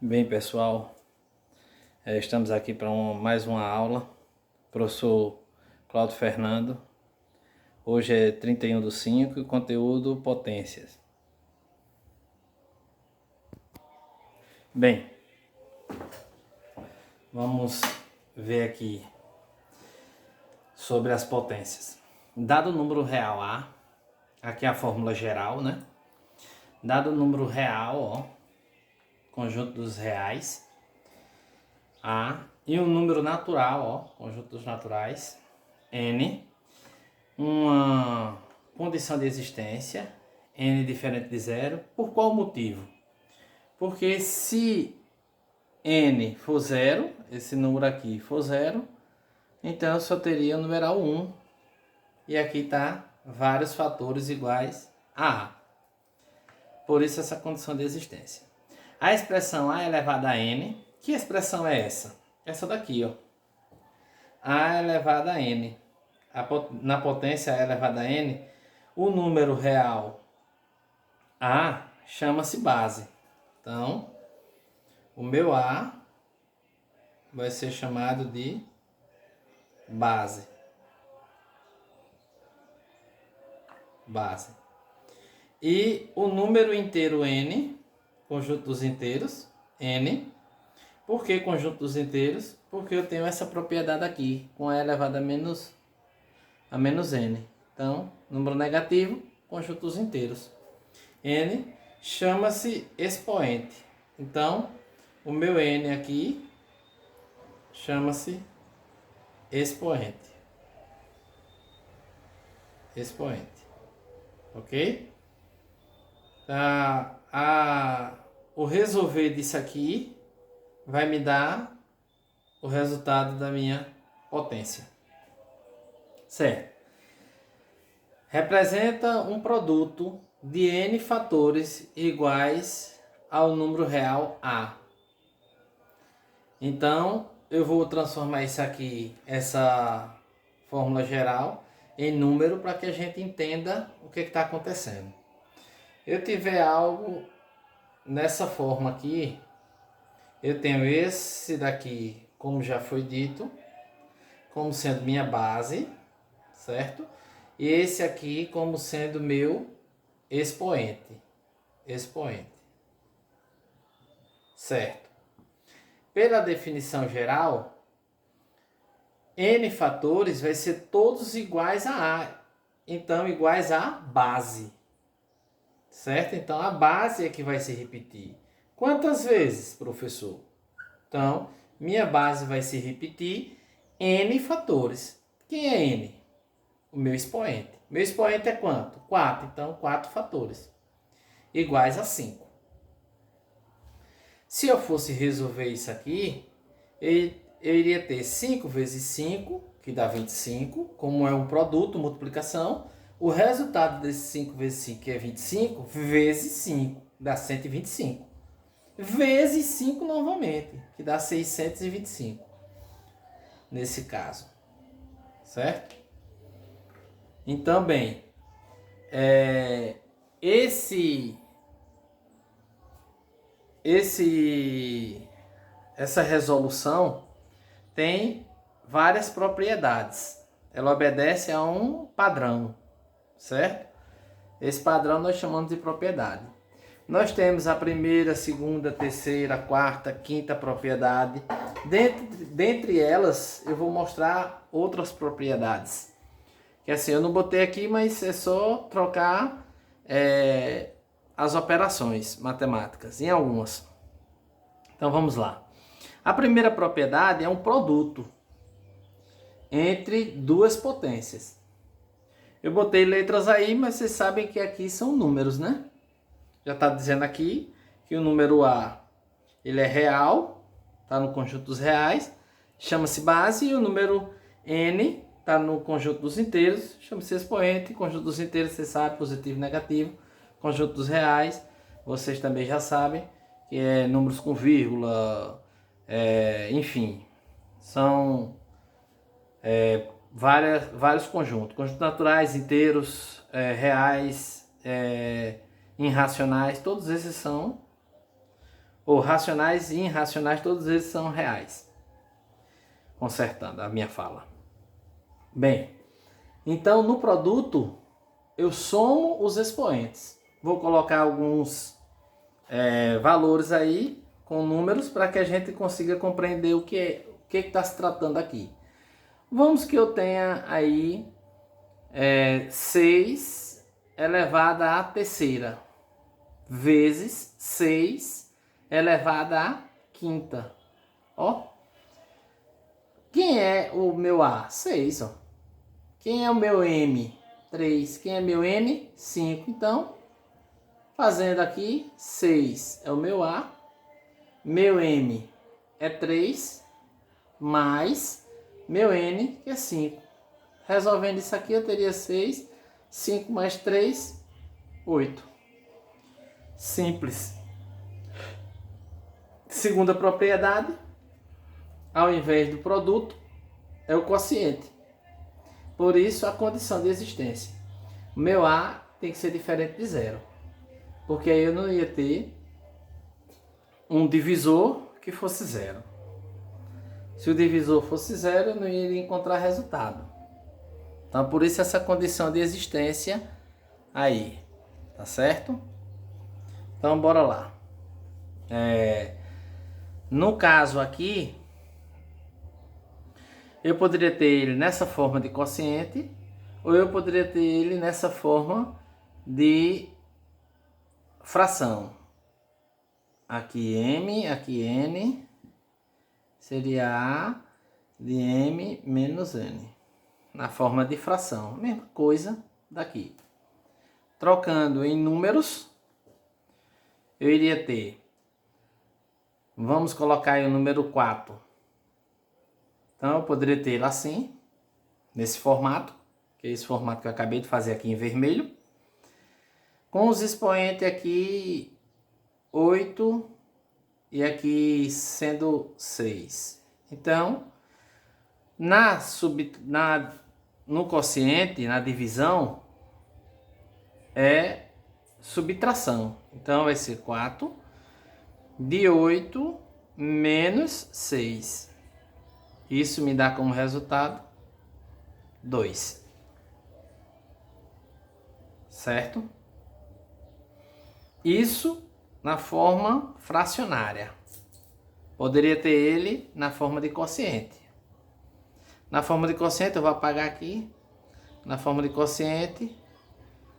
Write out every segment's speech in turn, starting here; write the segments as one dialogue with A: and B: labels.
A: Bem, pessoal, estamos aqui para mais uma aula. Professor Cláudio Fernando. Hoje é 31/5 e conteúdo potências. Bem, vamos ver aqui sobre as potências. Dado o número real A, aqui é a fórmula geral, né? Dado o número real, ó, conjunto dos reais, A, e um número natural, ó, conjunto dos naturais, N, uma condição de existência, N diferente de zero. Por qual motivo? Porque se N for zero, esse número aqui for zero, então eu só teria o numeral 1, e aqui está vários fatores iguais a A. Por isso essa condição de existência. A expressão A elevado a N, que expressão é essa? Essa daqui, ó. A elevado a N. Na potência A elevado a N, o número real A chama-se base. Então, o meu A vai ser chamado de base. Base. E o número inteiro N, conjunto dos inteiros, N. Por que conjunto dos inteiros? Porque eu tenho essa propriedade aqui, com A elevado a menos N. Então, número negativo, conjunto dos inteiros. N chama-se expoente. Então, o meu N aqui chama-se expoente. Expoente. Ok? O resolver disso aqui vai me dar o resultado da minha potência. Certo? Representa um produto de N fatores iguais ao número real A. Então, eu vou transformar isso aqui, essa fórmula geral, em número para que a gente entenda o que está acontecendo. Eu tiver algo nessa forma aqui, eu tenho esse daqui, como já foi dito, como sendo minha base, certo? E esse aqui como sendo meu expoente. Expoente. Certo? Pela definição geral, N fatores vai ser todos iguais a A. Então, iguais a base. Certo? Então, a base é que vai se repetir. Quantas vezes, professor? Então, minha base vai se repetir N fatores. Quem é N? O meu expoente. Meu expoente é quanto? 4. Então, 4 fatores. Iguais a 5. Se eu fosse resolver isso aqui, eu iria ter 5 vezes 5, que dá 25. Como é um produto, multiplicação, o resultado desse 5 vezes 5, que é 25, vezes 5, dá 125. Vezes 5 novamente, que dá 625. Nesse caso. Certo? Então, bem, essa resolução tem várias propriedades. Ela obedece a um padrão, certo? Esse padrão nós chamamos de propriedade. Nós temos a primeira, segunda, terceira, quarta, quinta propriedade. Dentre elas, eu vou mostrar outras propriedades. Que assim, eu não botei aqui, mas é só trocar as operações matemáticas em algumas. Então vamos lá. A primeira propriedade é um produto entre duas potências. Eu botei letras aí, mas vocês sabem que aqui são números, né? Já está dizendo aqui que o número A ele é real, está no conjunto dos reais, chama-se base, e o número N está no conjunto dos inteiros, chama-se expoente. Conjunto dos inteiros, você sabe, positivo e negativo. Conjunto dos reais, vocês também já sabem, que é números com vírgula, enfim, são vários conjuntos. Conjuntos naturais, inteiros, reais, irracionais, todos esses são ou racionais e irracionais, todos eles são reais. Consertando a minha fala. Bem, então no produto eu somo os expoentes. Vou colocar alguns valores aí com números para que a gente consiga compreender o que está se tratando aqui. Vamos que eu tenha aí 6 elevado à terceira vezes 6 elevado à quinta. Ó. Quem é o meu A? 6, ó. Quem é o meu M? 3. Quem é meu N? 5. Então, fazendo aqui, 6 é o meu A. Meu M é 3. Mais meu N, que é 5. Resolvendo isso aqui, eu teria 6. 5 mais 3, 8. Simples. Segunda propriedade, ao invés do produto, é o quociente. Por isso, a condição de existência. O meu A tem que ser diferente de zero. Porque aí eu não ia ter um divisor que fosse zero. Se o divisor fosse zero, eu não iria encontrar resultado. Então, por isso essa condição de existência aí. Tá certo? Então, bora lá. No caso aqui, eu poderia ter ele nessa forma de quociente, ou eu poderia ter ele nessa forma de fração. Aqui M, aqui N, seria A de M menos N. Na forma de fração. Mesma coisa daqui. Trocando em números, eu iria ter, vamos colocar aí o número 4. Então eu poderia ter ele assim, nesse formato, que é esse formato que eu acabei de fazer aqui em vermelho, com os expoentes aqui 8 e aqui sendo 6. Então, no quociente, na divisão, é subtração. Então vai ser 4 de 8 menos 6. Isso me dá como resultado 2. Certo? Isso na forma fracionária. Poderia ter ele na forma de quociente. Na forma de quociente eu vou apagar aqui. Na forma de quociente,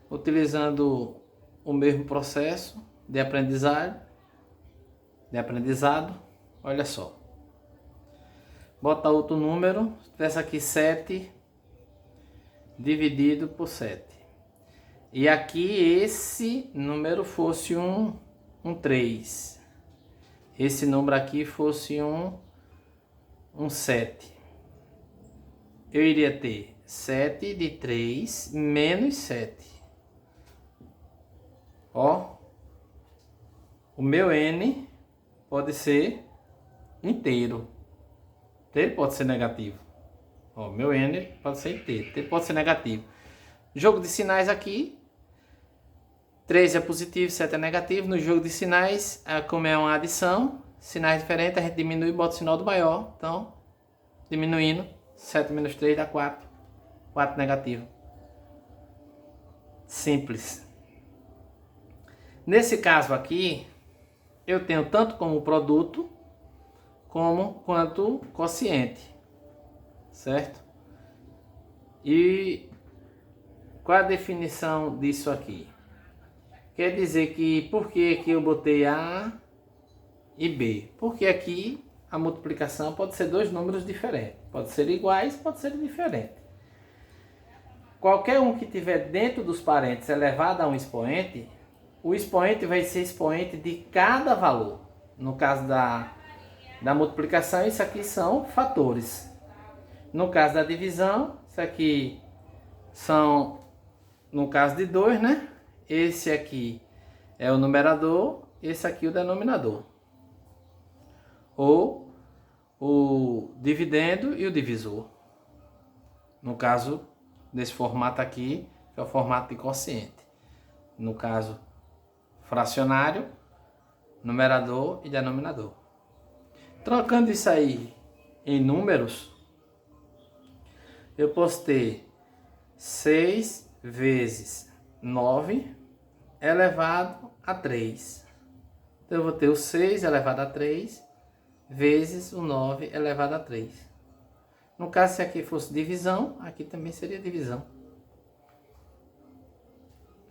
A: utilizando o mesmo processo de aprendizado. Olha só. Bota outro número. Se tivesse aqui 7 dividido por 7. E aqui esse número fosse um 3. Esse número aqui fosse um 7. Eu iria ter 7 de 3 menos 7. Ó. O meu N pode ser inteiro. Ele pode ser negativo. Ó, meu N pode ser inteiro. Ele pode ser negativo. Jogo de sinais aqui. 3 é positivo, 7 é negativo. No jogo de sinais, como é uma adição, sinais diferentes, a gente diminui e bota o sinal do maior. Então, diminuindo, 7 menos 3 dá 4. 4 negativo. Simples. Nesse caso aqui, eu tenho tanto como produto, quanto quociente. Certo? E qual a definição disso aqui? Quer dizer que, por que aqui eu botei A e B? Porque aqui a multiplicação pode ser dois números diferentes. Pode ser iguais, pode ser diferentes. Qualquer um que tiver dentro dos parênteses elevado a um expoente, o expoente vai ser expoente de cada valor. No caso da multiplicação, isso aqui são fatores. No caso da divisão, isso aqui são, no caso de 2, né? Esse aqui é o numerador, esse aqui o denominador. Ou o dividendo e o divisor. No caso desse formato aqui, que é o formato de quociente. No caso fracionário, numerador e denominador. Trocando isso aí em números, eu posso ter 6 vezes 9 elevado a 3. Então eu vou ter o 6 elevado a 3 vezes o 9 elevado a 3. No caso, se aqui fosse divisão, aqui também seria divisão.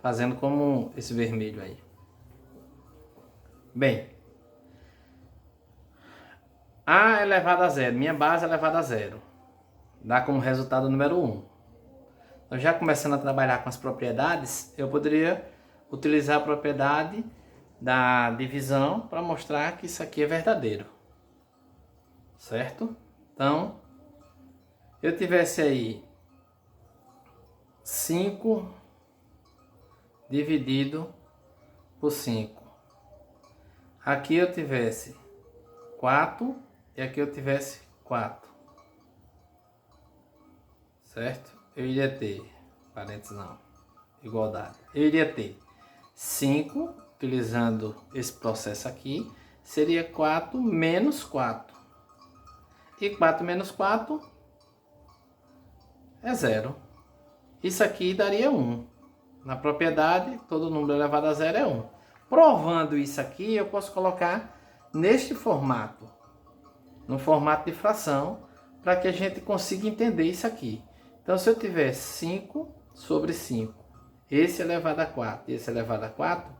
A: Fazendo como esse vermelho aí. Bem, A elevado a zero, minha base elevada a zero, dá como resultado o número 1. Então, já começando a trabalhar com as propriedades, eu poderia utilizar a propriedade da divisão para mostrar que isso aqui é verdadeiro. Certo? Então, eu tivesse aí 5 dividido por 5. Aqui eu tivesse 4 e aqui eu tivesse 4. Certo? Eu iria ter, parênteses não, igualdade. Eu iria ter 5, utilizando esse processo aqui, seria 4 menos 4. E 4 menos 4 é 0. Isso aqui daria 1. Na propriedade, todo número elevado a 0 é 1. Provando isso aqui, eu posso colocar neste formato, no formato de fração, para que a gente consiga entender isso aqui. Então, se eu tiver 5 sobre 5, esse elevado a 4 e esse elevado a 4,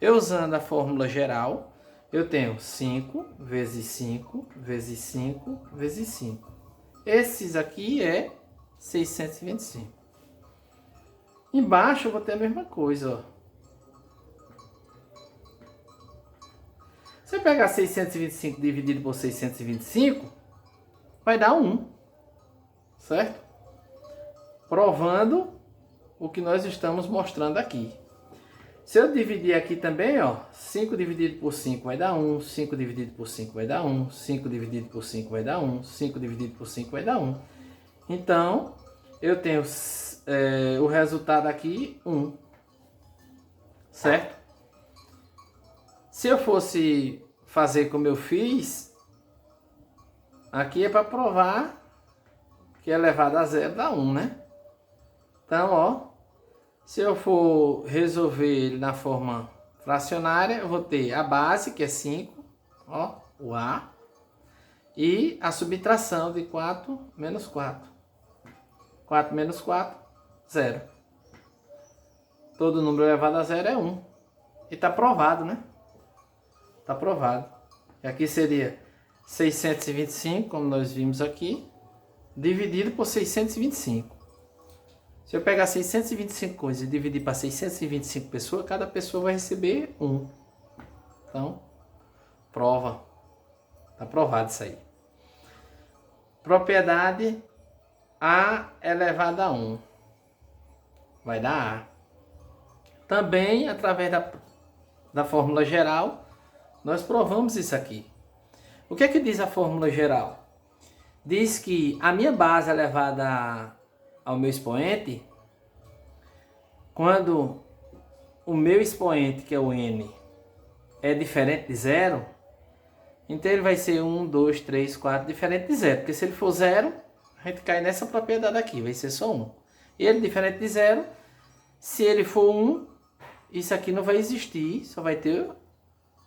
A: eu usando a fórmula geral, eu tenho 5 vezes 5 vezes 5 vezes 5. Esses aqui é 625. Embaixo eu vou ter a mesma coisa, ó. Se eu pegar 625 dividido por 625, vai dar 1. Certo? Provando o que nós estamos mostrando aqui. Se eu dividir aqui também, ó, 5 dividido por 5 vai dar 1, 5 dividido por 5 vai dar 1, 5 dividido por 5 vai dar 1, 5 dividido por 5 vai dar 1. Então, eu tenho o resultado aqui, 1. Certo? Se eu fosse fazer como eu fiz, aqui é para provar que elevado a zero dá 1, né? Então, ó, se eu for resolver ele na forma fracionária, eu vou ter a base, que é 5, ó, o A, e a subtração de 4 menos 4. 4 menos 4, 0. Todo número elevado a 0 é 1. E está provado, né? Está provado. E aqui seria 625, como nós vimos aqui, dividido por 625. Se eu pegar 625 coisas e dividir para 625 pessoas, cada pessoa vai receber 1. Então, prova. Está provado isso aí. Propriedade A elevado a 1. Vai dar A. Também, através da fórmula geral, nós provamos isso aqui. O que é que diz a fórmula geral? Diz que a minha base elevada ao meu expoente, quando o meu expoente, que é o n, é diferente de 0, então ele vai ser 1, 2, 3, 4, diferente de 0. Porque se ele for 0, a gente cai nessa propriedade aqui, vai ser só 1. E ele diferente de 0, se ele for 1, isso aqui não vai existir, só vai ter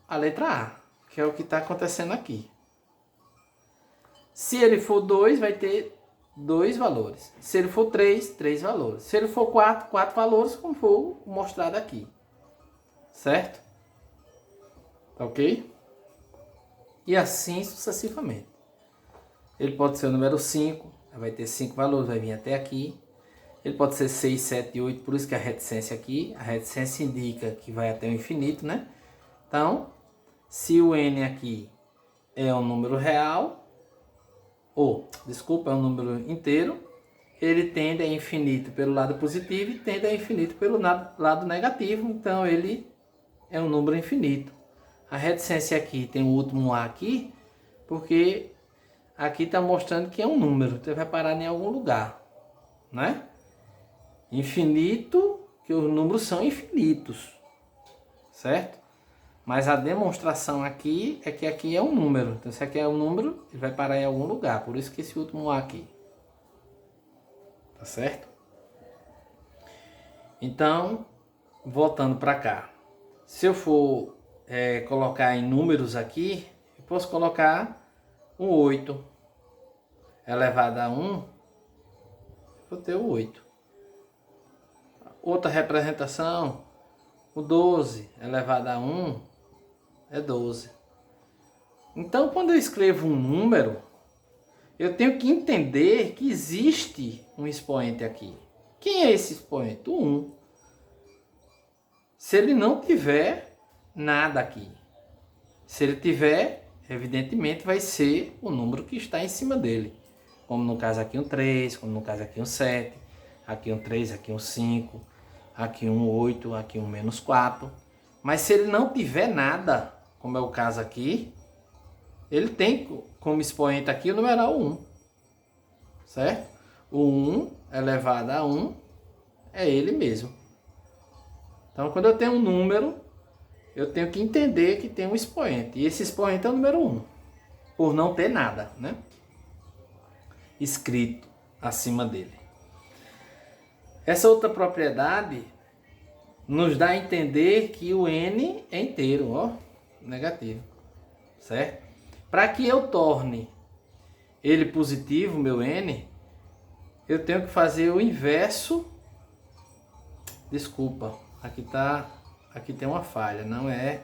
A: a letra A, que é o que está acontecendo aqui. Se ele for 2, vai ter 2 valores. Se ele for 3, 3 valores. Se ele for 4, 4 valores, como for mostrado aqui. Certo? Tá ok? E assim sucessivamente. Ele pode ser o número 5, vai ter 5 valores, vai vir até aqui. Ele pode ser 6, 7 e 8, por isso que a reticência aqui, a reticência indica que vai até o infinito, né? Então, se o n aqui é um número real, é um número inteiro, ele tende a infinito pelo lado positivo e tende a infinito pelo lado negativo, então ele é um número infinito. A reticência aqui tem o último A aqui, porque aqui está mostrando que é um número, então vai parar em algum lugar, né? Infinito, que os números são infinitos, certo? Mas a demonstração aqui é que aqui é um número. Então, se aqui é um número, ele vai parar em algum lugar. Por isso que esse último A aqui. Tá certo? Então, voltando para cá. Se eu for colocar em números aqui, eu posso colocar um 8 elevado a 1. Vou ter o 8. Outra representação, o 12 elevado a 1 é 12. Então, quando eu escrevo um número, eu tenho que entender que existe um expoente aqui. Quem é esse expoente? O 1. Se ele não tiver nada aqui. Se ele tiver, evidentemente vai ser o número que está em cima dele. Como no caso aqui um 3, como no caso aqui um 7, aqui um 3, aqui um 5, aqui um 8, aqui um menos 4. Mas se ele não tiver nada, como é o caso aqui, ele tem como expoente aqui o numeral 1. Certo? O 1 elevado a 1 é ele mesmo. Então, quando eu tenho um número, eu tenho que entender que tem um expoente. E esse expoente é o número 1. Por não ter nada, né? Escrito acima dele. Essa outra propriedade nos dá a entender que o n é inteiro, ó, negativo, certo? Para que eu torne ele positivo, meu n, eu tenho que fazer o inverso. Desculpa, aqui tem uma falha, não é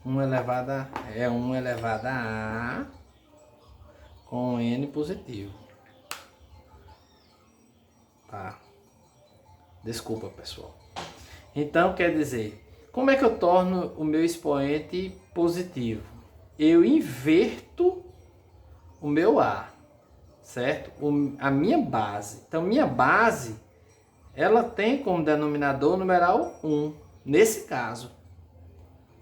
A: 1 elevado a, é 1 elevado a com n positivo. Tá. Desculpa, pessoal. Então, quer dizer, como é que eu torno o meu expoente positivo? Eu inverto o meu A, certo? A minha base. Então, minha base, ela tem como denominador o numeral 1, nesse caso.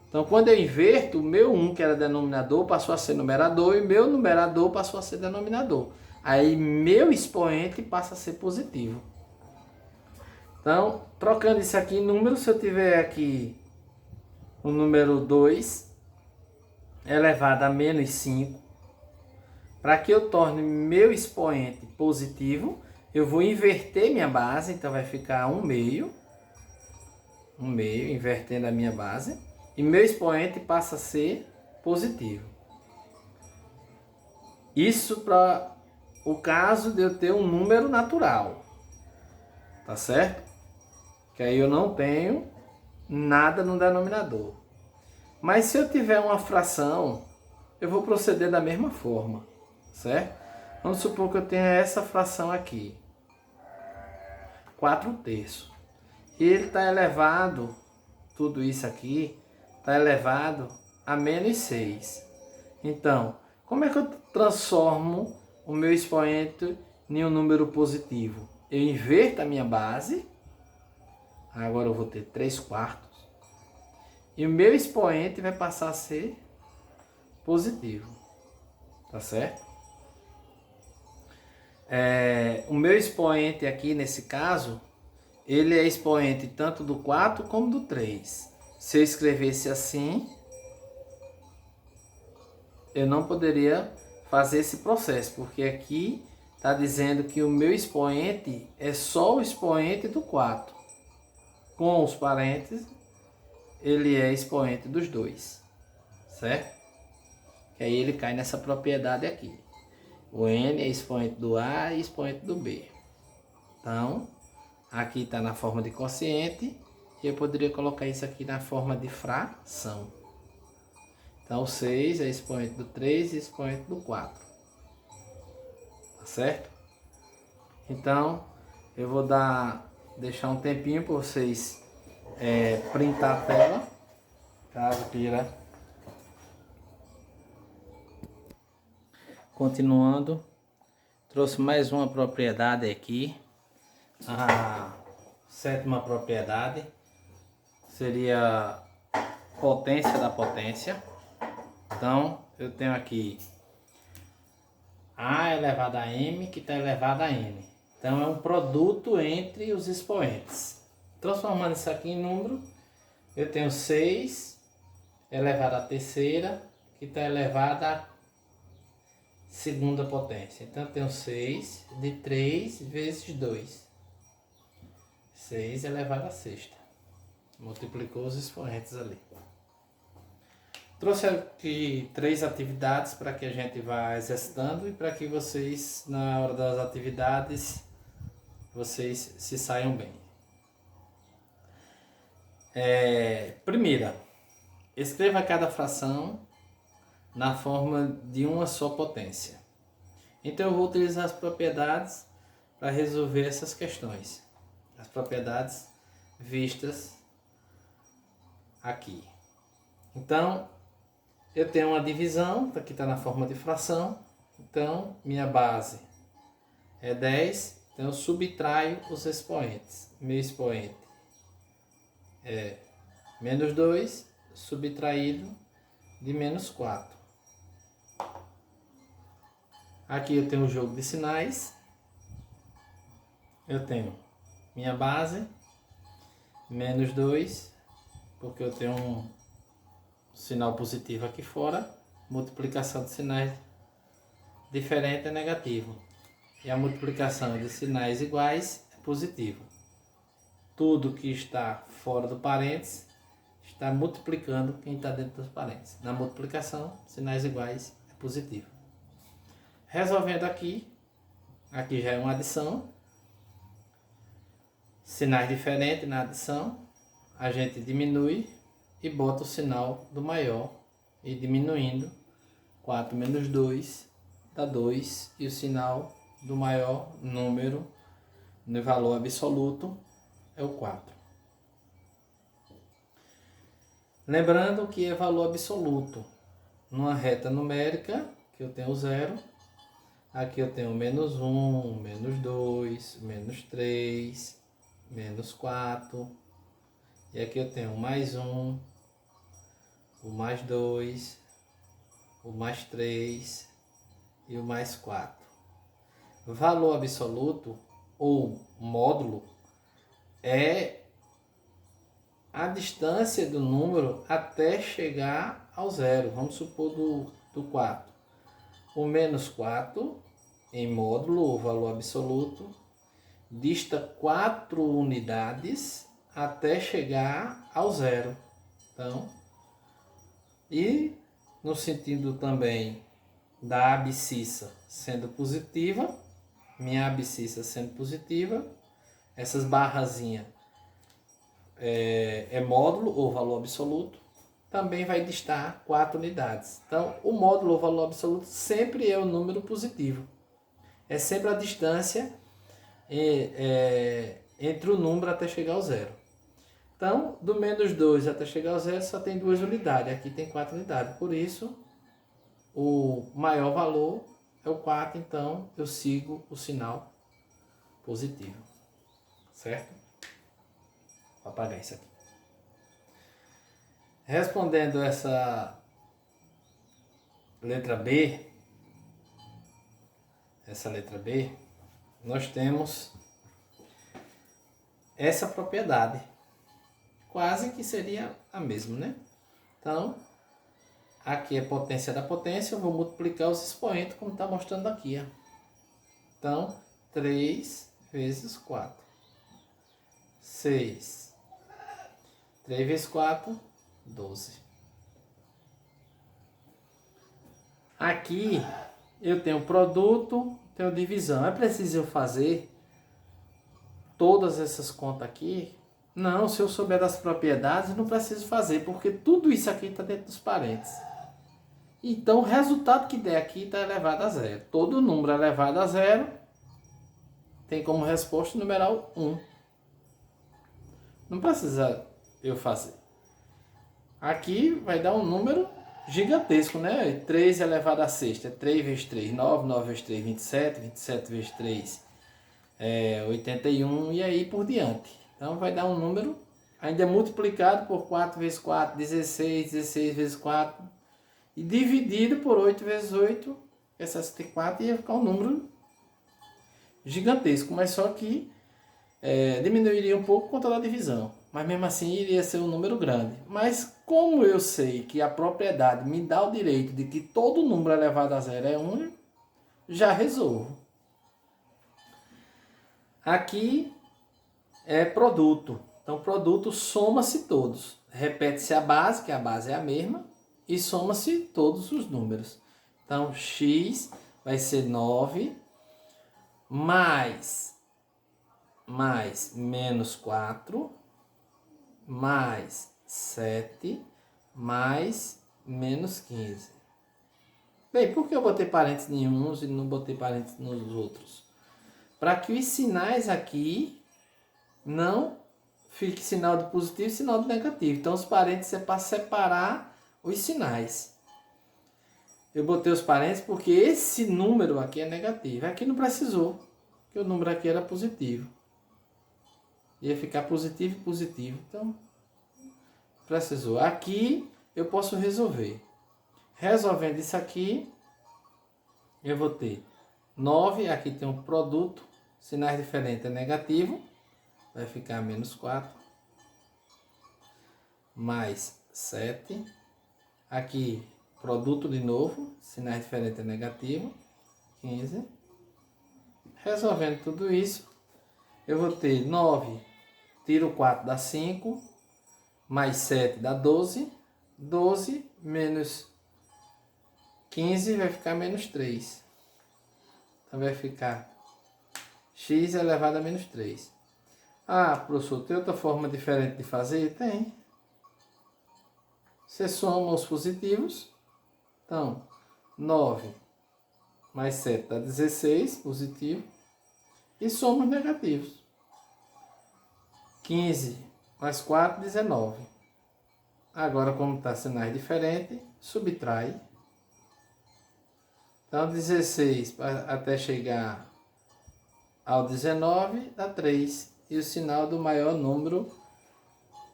A: Então, quando eu inverto, o meu 1, que era denominador, passou a ser numerador, e o meu numerador passou a ser denominador. Aí, meu expoente passa a ser positivo. Então, trocando isso aqui em número, se eu tiver aqui o número 2 elevado a menos 5, para que eu torne meu expoente positivo, eu vou inverter minha base, então vai ficar 1/2, invertendo a minha base, e meu expoente passa a ser positivo. Isso para o caso de eu ter um número natural, tá certo? Que aí eu não tenho nada no denominador. Mas se eu tiver uma fração, eu vou proceder da mesma forma, certo? Vamos supor que eu tenha essa fração aqui, 4/3. E ele está elevado, tudo isso aqui, está elevado a menos 6. Então, como é que eu transformo o meu expoente em um número positivo? Eu inverto a minha base. Agora eu vou ter 3/4. E o meu expoente vai passar a ser positivo. Tá certo? O meu expoente aqui, nesse caso, ele é expoente tanto do 4 como do 3. Se eu escrevesse assim, eu não poderia fazer esse processo, porque aqui está dizendo que o meu expoente é só o expoente do 4. Com os parênteses, ele é expoente dos 2, certo? Que aí ele cai nessa propriedade aqui. O n é expoente do A e expoente do B. Então, aqui está na forma de quociente, e eu poderia colocar isso aqui na forma de fração. Então, o 6 é expoente do 3 e expoente do 4. Tá certo? Então, eu vou deixar um tempinho para vocês printar a tela, caso queira. Continuando, trouxe mais uma propriedade aqui. A 7ª propriedade seria potência da potência. Então, eu tenho aqui A elevado a M, que está elevado a N. Então, é um produto entre os expoentes. Transformando isso aqui em número, eu tenho 6 elevado à terceira, que está elevada à segunda potência. Então eu tenho 6 de 3 vezes 2. 6 elevado à sexta. Multiplicou os expoentes ali. Trouxe aqui 3 atividades para que a gente vá exercitando e para que vocês, na hora das atividades, vocês se saiam bem. Primeira, escreva cada fração na forma de uma só potência. Então eu vou utilizar as propriedades para resolver essas questões. As propriedades vistas aqui. Então, eu tenho uma divisão, aqui está na forma de fração. Então, minha base é 10, então eu subtraio os expoentes. Meu expoente é menos 2, subtraído de menos 4. Aqui eu tenho o jogo de sinais. Eu tenho minha base, menos 2, porque eu tenho um sinal positivo aqui fora. Multiplicação de sinais diferente é negativo. E a multiplicação de sinais iguais é positivo. Tudo que está fora do parênteses está multiplicando quem está dentro dos parênteses. Na multiplicação, sinais iguais é positivo. Resolvendo aqui já é uma adição. Sinais diferentes na adição, a gente diminui e bota o sinal do maior. E diminuindo, 4 menos 2 dá 2. E o sinal do maior número no valor absoluto é o 4. Lembrando que é valor absoluto. Numa reta numérica, que eu tenho 0. Aqui eu tenho menos 1, menos 2, menos 3, menos 4. E aqui eu tenho mais 1, o mais 2, o mais 3 e o mais 4. Valor absoluto ou módulo é a distância do número até chegar ao zero. Vamos supor do 4. O menos 4 em módulo ou valor absoluto dista 4 unidades até chegar ao zero. Então, e no sentido também da abscissa sendo positiva, minha abscissa sendo positiva, essas barrazinhas é módulo ou valor absoluto, também vai distar 4 unidades. Então, o módulo ou valor absoluto sempre é o número positivo. É sempre a distância entre o número até chegar ao zero. Então, do menos 2 até chegar ao zero só tem 2 unidades. Aqui tem 4 unidades. Por isso, o maior valor é o 4. Então, eu sigo o sinal positivo. Certo? Vou apagar isso aqui. Respondendo essa letra B, nós temos essa propriedade. Quase que seria a mesma, né? Então, aqui é potência da potência, eu vou multiplicar os expoentes, como está mostrando aqui. Ó. Então, 3 vezes 4. 6. 3 vezes 4, 12. Aqui eu tenho produto, tenho divisão. É preciso eu fazer todas essas contas aqui? Não, se eu souber das propriedades, não preciso fazer, porque tudo isso aqui está dentro dos parênteses. Então, o resultado que der aqui está elevado a zero. Todo número elevado a zero tem como resposta o numeral 1. Não precisa eu fazer. Aqui vai dar um número gigantesco, né? 3 elevado a sexta é 3 vezes 3, 9, 9 vezes 3, 27, 27 vezes 3 é 81 e aí por diante. Então vai dar um número, ainda multiplicado por 4 vezes 4, 16, 16 vezes 4, e dividido por 8 vezes 8, é 64, ia ficar um número gigantesco, mas só que diminuiria um pouco por conta da divisão. mas mesmo assim iria ser um número grande. Mas como eu sei que a propriedade me dá o direito de que todo número elevado a zero é 1, já resolvo. Aqui é produto. Então, produto soma-se todos. Repete-se a base, que a base é a mesma, e soma-se todos os números. Então, x vai ser 9 mais menos 4 mais 7 mais menos 15. Bem, por que eu botei parênteses em uns e não botei parênteses nos outros? Para que os sinais aqui não fique sinal de positivo e sinal de negativo. Então, os parênteses é para separar os sinais. Eu botei os parênteses porque esse número aqui é negativo. Aqui não precisou, porque o número aqui era positivo. Ia ficar positivo e positivo. Então, precisou. Aqui eu posso resolver. Resolvendo isso aqui, eu vou ter 9. Aqui tem um produto. Sinais diferentes é negativo. Vai ficar menos 4. Mais 7. Aqui, produto de novo. Sinais diferentes é negativo. 15. Resolvendo tudo isso, eu vou ter 9. Tiro 4 dá 5. Mais 7 dá 12. 12 menos 15 vai ficar menos 3. Então vai ficar x elevado a menos 3. Ah, professor, tem outra forma diferente de fazer? Tem. Você soma os positivos. Então, 9 mais 7 dá 16, positivo. E soma os negativos. 15 mais 4, 19. Agora, como está sinais diferentes, subtrai. Então, 16 até chegar ao 19 dá 3. E o sinal do maior número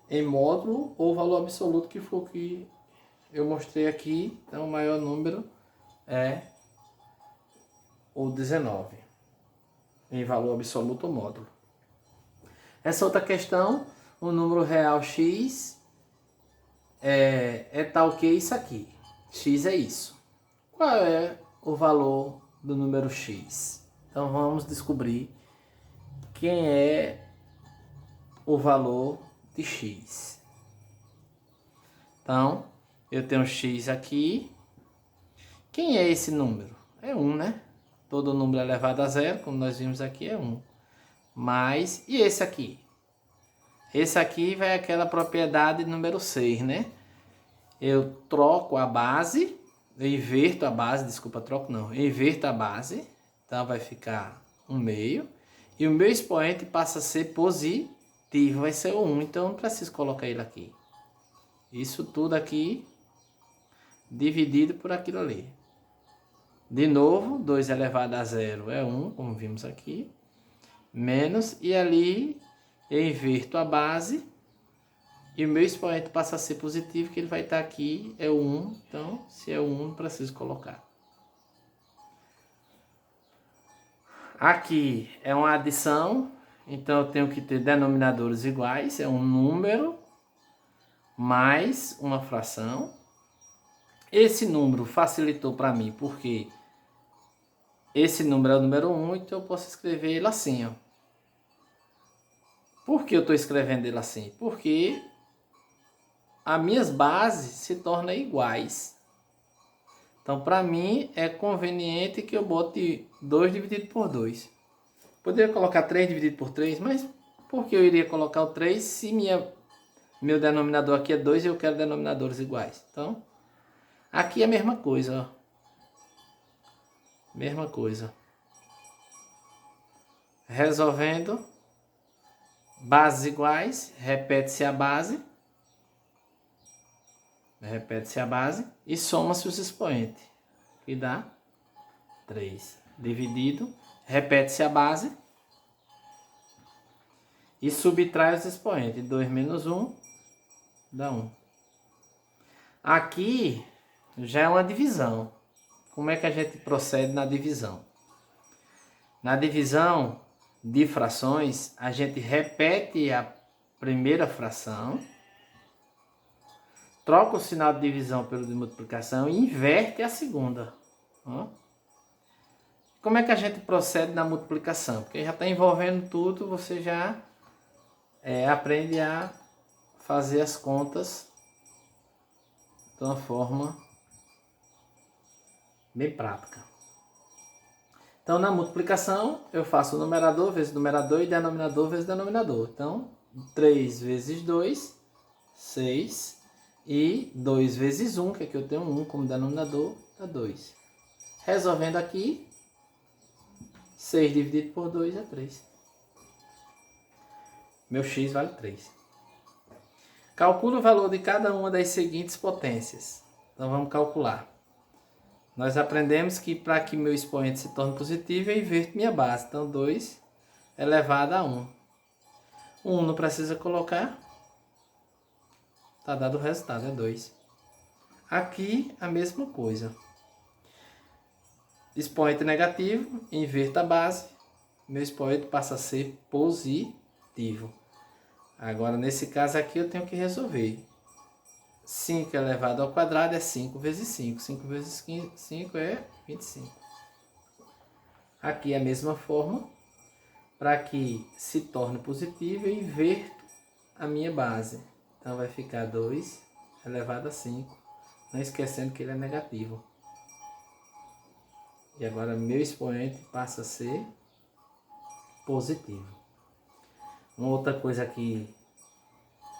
A: em módulo ou valor absoluto, que for o que eu mostrei aqui. Então, o maior número é o 19, em valor absoluto ou módulo. Essa outra questão, o número real x é tal que isso aqui. X é isso. Qual é o valor do número x? Então, vamos descobrir quem é o valor de x. Então, eu tenho x aqui. Quem é esse número? É 1, né? Todo número elevado a zero, como nós vimos aqui, é 1. Mais, e esse aqui? Esse aqui vai aquela propriedade número 6, né? Eu troco a base, eu inverto a base, desculpa, troco não. Eu inverto a base, então vai ficar 1/2. E o meu expoente passa a ser positivo, vai ser o 1, então não preciso colocar ele aqui. Isso tudo aqui dividido por aquilo ali. De novo, 2 elevado a 0 é 1, como vimos aqui. Menos, e ali eu inverto a base. E o meu expoente passa a ser positivo, que ele vai estar aqui, é o 1. Então, se é o 1, não preciso colocar. Aqui é uma adição, então eu tenho que ter denominadores iguais. É um número mais uma fração. Esse número facilitou para mim, porque esse número é o número 1, então eu posso escrever ele assim, ó. Por que eu estou escrevendo ele assim? Porque as minhas bases se tornam iguais. Então, para mim, é conveniente que eu bote 2 dividido por 2. Poderia colocar 3 dividido por 3, mas por que eu iria colocar o 3 se meu denominador aqui é 2 e eu quero denominadores iguais? Então, aqui é a mesma coisa, ó. Mesma coisa. Resolvendo, bases iguais, repete-se a base. Repete-se a base e soma-se os expoentes, que dá 3. Dividido, repete-se a base e subtrai os expoentes. 2 menos 1 dá 1. Aqui já é uma divisão. Como é que a gente procede na divisão? Na divisão de frações, a gente repete primeira fração, troca o sinal de divisão pelo de multiplicação e inverte a segunda. Ó. Como é que a gente procede na multiplicação? Porque já está envolvendo tudo, você já aprende a fazer as contas de uma forma bem prática. Então, na multiplicação, eu faço numerador vezes numerador e denominador vezes denominador. Então, 3 vezes 2, 6. E 2 vezes 1, que aqui eu tenho 1 como denominador, dá 2. Resolvendo aqui, 6 dividido por 2 é 3. Meu x vale 3. Calcule o valor de cada uma das seguintes potências. Então vamos calcular. Nós aprendemos que para que meu expoente se torne positivo, eu inverto minha base. Então 2 elevado a 1. 1 não precisa colocar. Está dado o resultado, é 2. Aqui a mesma coisa. Expoente negativo, inverto a base. Meu expoente passa a ser positivo. Agora, nesse caso aqui, eu tenho que resolver. 5 elevado ao quadrado é 5 vezes 5. 5 vezes 5 é 25. Aqui é a mesma forma. Para que se torne positivo, eu inverto a minha base. Então, vai ficar 2 elevado a 5. Não esquecendo que ele é negativo. E agora, meu expoente passa a ser positivo. Uma outra coisa aqui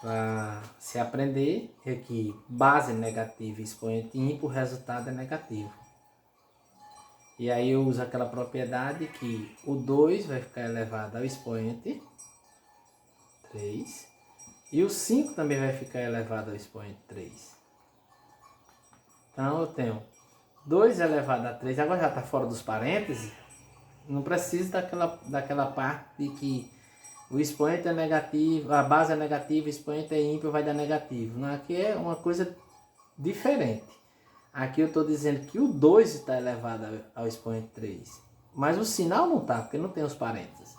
A: para se aprender é que base negativa e expoente ímpar, o resultado é negativo. E aí eu uso aquela propriedade que o 2 vai ficar elevado ao expoente 3. E o 5 também vai ficar elevado ao expoente 3. Então eu tenho 2 elevado a 3. Agora já está fora dos parênteses. Não precisa daquela parte de que o expoente é negativo, a base é negativa, o expoente é ímpar, vai dar negativo. Não, aqui é uma coisa diferente. Aqui eu estou dizendo que o 2 está elevado ao expoente 3. Mas o sinal não está, porque não tem os parênteses.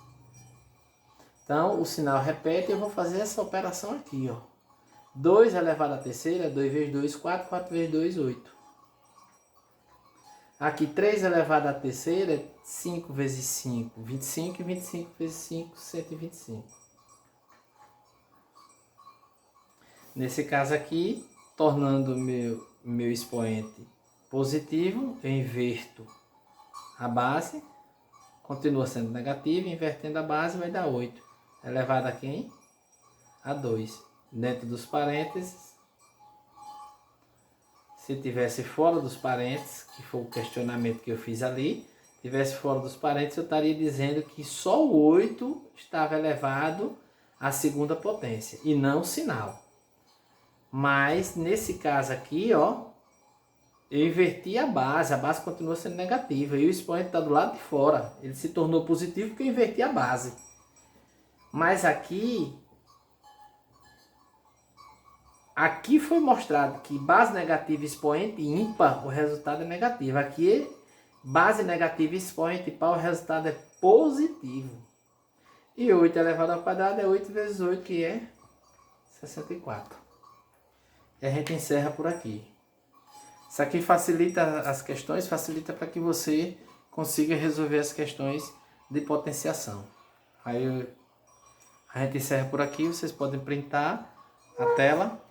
A: Então o sinal repete e eu vou fazer essa operação aqui. Ó. 2 elevado à terceira é 2 vezes 2, 4. 4 vezes 2, 8. Aqui 3 elevado à terceira é 5 vezes 5, 25. E 25 vezes 5, 125. Nesse caso aqui, tornando meu expoente positivo, eu inverto a base. Continua sendo negativo, invertendo a base vai dar 8. Elevado a quem? A 2. Dentro dos parênteses. Se tivesse fora dos parênteses, que foi o questionamento que eu fiz ali, tivesse fora dos parênteses, eu estaria dizendo que só o 8 estava elevado à segunda potência, e não o sinal. Mas, nesse caso aqui, ó, eu inverti a base continua sendo negativa, e o expoente está do lado de fora. Ele se tornou positivo porque eu inverti a base. Mas aqui foi mostrado que base negativa, expoente ímpar, o resultado é negativo. Aqui, base negativa, expoente ímpar, o resultado é positivo. E 8 elevado ao quadrado é 8 vezes 8, que é 64. E a gente encerra por aqui. Isso aqui facilita as questões, facilita para que você consiga resolver as questões de potenciação. Aí a gente encerra por aqui, vocês podem printar a tela